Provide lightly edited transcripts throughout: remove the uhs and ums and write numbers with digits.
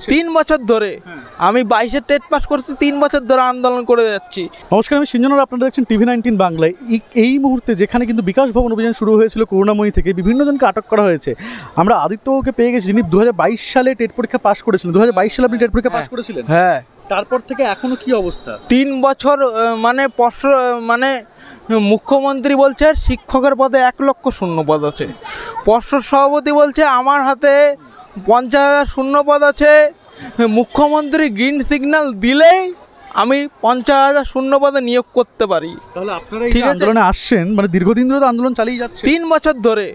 হচ্ছে 3 বছর ধরে। আমি 22-এ টেট পাস করছি, 3 বছর ধরে আন্দোলন করে যাচ্ছি। নমস্কার, আমি সিঞ্জনর, আপনারা দেখছেন TV19 বাংলায়। এই মুহূর্তে যেখানে কিন্তু বিকাশ ভবন অভিযান শুরু হয়েছিল করুণাময়ী থেকে, বিভিন্ন জনকে আটক করা হয়েছে। আমরা আদিত্যকে পেয়ে গেছি, যিনি 2022 সালে টেট পরীক্ষা পাস করেছিলেন। 2022 সালে আপনি টেট পরীক্ষা পাস করেছিলেন? হ্যাঁ। তারপর থেকে এখনো কি অবস্থা? 3 বছর মানে মুখ্যমন্ত্রী বলছে শিক্ষকের পদে 1 লক্ষ শূন্য পদ আছে। পর্ষদ সভাপতি বলছে আমার হাতে 50,000 শূন্য পদ আছে। মুখ্যমন্ত্রী গ্রিন সিগন্যাল দিলেই আমি 50,000 শূন্য পদে নিয়োগ করতে পারি। তাহলে আপনারা এই আন্দোলনে আসছেন, মানে দীর্ঘদিন ধরে আন্দোলন চালিয়ে যাচ্ছে? 3 বছর ধরে।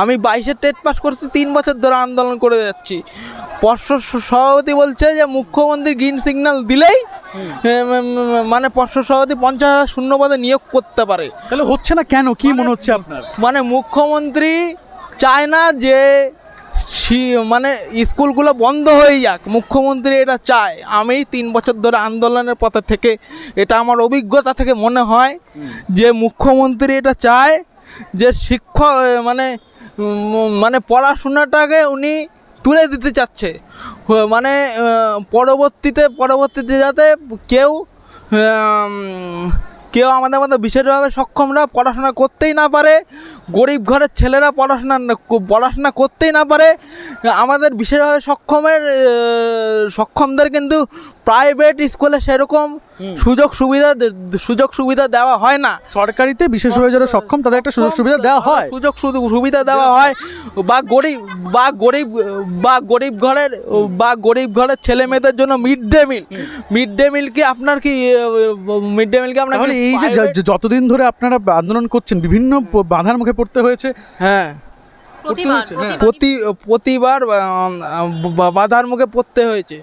আমি 22-এ টেট পাস করছি, 3 বছর ধরে আন্দোলন করে যাচ্ছি। পর্ষদ সভাপতি বলছে যে মুখ্যমন্ত্রী গ্রিন সিগন্যাল দিলেই মানে পর্ষদ সভাপতি 50,000 শূন্য পদে নিয়োগ করতে পারে। তাহলে হচ্ছে না কেন, কি মনে হচ্ছে আপনার? মানে মুখ্যমন্ত্রী চায় না যে মানে স্কুলগুলো বন্ধ হয়ে যাক, মুখ্যমন্ত্রী এটা চায়। আমি 3 বছর ধরে আন্দোলনের পথে থেকে এটা আমার অভিজ্ঞতা থেকে মনে হয় যে মুখ্যমন্ত্রী এটা চায় যে শিক্ষক মানে পড়াশোনাটাকে উনি তুলে দিতে চাচ্ছে। মানে পরবর্তীতে যাতে কেউ আমাদের মতো বিশেষভাবে সক্ষমরা পড়াশোনা করতেই না পারে, গরিব ঘরের ছেলেরা পড়াশোনা করতেই না পারে। আমাদের বিশেষভাবে সক্ষমদের কিন্তু প্রাইভেট স্কুলে সেরকম সুযোগ সুবিধা দেওয়া হয় না। সরকারিতে বিশেষভাবে যারা সক্ষম তাদের একটা সুযোগ সুবিধা দেওয়া হয়, সুবিধা দেওয়া হয়। বা গরিব ঘরের ছেলে মেয়েদের জন্য মিড ডে মিল কি আপনার এই যে যতদিন ধরে আপনারা আন্দোলন করছেন বিভিন্ন বাধার মুখে পড়তে হয়েছে? হ্যাঁ, প্রতিবার বাধার মুখে পড়তে হয়েছে।